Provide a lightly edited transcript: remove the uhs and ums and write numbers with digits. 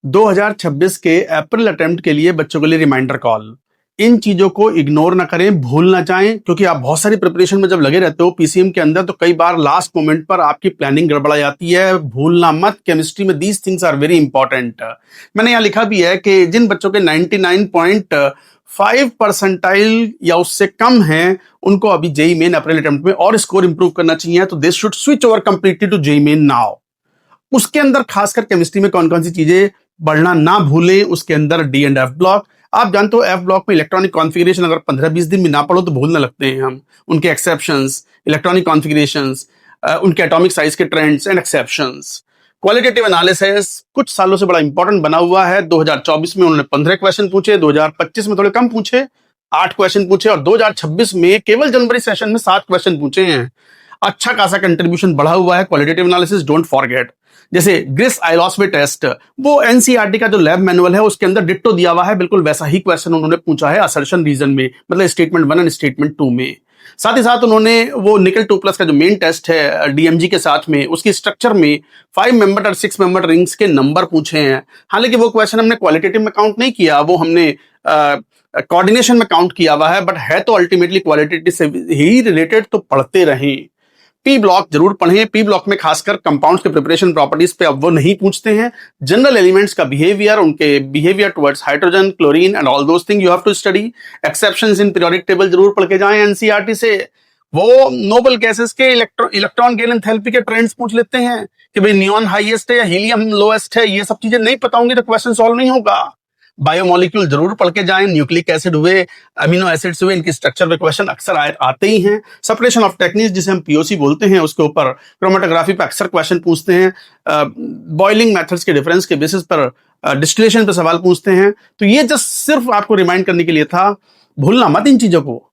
2026 के अप्रैल अटेम्प्ट के लिए बच्चों के लिए रिमाइंडर कॉल। इन चीजों को इग्नोर ना करें, भूल ना जाएं, क्योंकि आप बहुत सारी प्रिपरेशन में जब लगे रहते हो पीसीएम के अंदर, तो कई बार लास्ट मोमेंट पर आपकी प्लानिंग गड़बड़ा जाती है। भूलना मत, केमिस्ट्री में these things are very important. मैंने यहाँ लिखा भी है कि जिन बच्चों के 99.5 परसेंटाइल या उससे कम है, उनको अभी जेईई मेन अप्रैल अटेम्प्ट में और स्कोर इंप्रूव करना चाहिए, तो they should switch over completely to JEE main now. उसके अंदर खासकर केमिस्ट्री में कौन कौन सी चीजें बढ़ना ना भूलें, उसके अंदर डी एंड एफ ब्लॉक। आप जानते हो एफ ब्लॉक में इलेक्ट्रॉनिक कॉन्फ़िगरेशन अगर 15-20 दिन में ना पढ़ो तो भूलने लगते हैं हम। उनके एक्सेप्शंस, इलेक्ट्रॉनिक कॉन्फ़िगरेशंस, उनके एटॉमिक साइज के trends and exceptions. Qualitative analysis कुछ सालों से बड़ा इंपॉर्टेंट बना हुआ है। 2024 में उन्होंने 15 क्वेश्चन पूछे, 2025 में थोड़े कम पूछे, 8 क्वेश्चन पूछे, और 2026 में केवल जनवरी सेशन में 7 क्वेश्चन पूछे हैं। अच्छा खासा कंट्रीब्यूशन बढ़ा हुआ है क्वालिटेटिव एनालिसिस, डोंट फॉरगेट। जैसे ग्रिस आइलोस्बे टेस्ट, वो एनसीईआरटी का जो लैब मैनुअल है उसके अंदर डिट्टो दिया हुआ है, बिल्कुल वैसा ही क्वेश्चन उन्होंने पूछा है असर्शन रीजन में, मतलब स्टेटमेंट 1 एंड स्टेटमेंट 2 में। साथ ही साथ उन्होंने वो निकल 2+ का जो मेन टेस्ट है डीएमजी के साथ में, उसकी स्ट्रक्चर में 5 मेंबर और 6 मेंबर रिंग्स के नंबर पूछे हैं। हालांकि वो क्वेश्चन हमने क्वालिटेटिव में काउंट नहीं किया, वो हमने कोऑर्डिनेशन में काउंट किया हुआ है, बट है तो अल्टीमेटली क्वालिटेटिव से ही रिलेटेड, तो पढ़ते रहें। पी ब्लॉक जरूर पढ़ें। पी ब्लॉक में खासकर कंपाउंड्स के प्रिपरेशन प्रॉपर्टीज पे अब वो नहीं पूछते हैं, जनरल एलिमेंट्स का बिहेवियर, उनके behaviour towards hydrogen, chlorine and all those thing you have to study. Exceptions in periodic table जरूर पढ़ के जाएं एनसीईआरटी से। वो नोबल गैसेस के इलेक्ट्रॉन गेन एंथैल्पी के ट्रेंड्स पूछ लेते हैं कि भाई नियॉन हाईएस्ट है या हीलियम लोएस्ट है। ये सब चीजें नहीं पता होंगी तो क्वेश्चन सॉल्व नहीं होगा। बायोमोलिक्यूल जरूर पढ़ के जाएं, न्यूक्लिक एसिड हुए, अमीनो एसिड्स हुए, इनकी स्ट्रक्चर पे क्वेश्चन अक्सर आते ही हैं। सेपरेशन ऑफ टेक्निक्स जिसे हम पीओसी बोलते हैं, उसके ऊपर क्रोमेटोग्राफी पे अक्सर क्वेश्चन पूछते हैं। बॉइलिंग मेथड्स के डिफरेंस के बेसिस पर डिस्टिलेशन पे सवाल पूछते हैं। तो ये जस्ट सिर्फ आपको रिमाइंड करने के लिए था, भूलना मत इन चीजों को।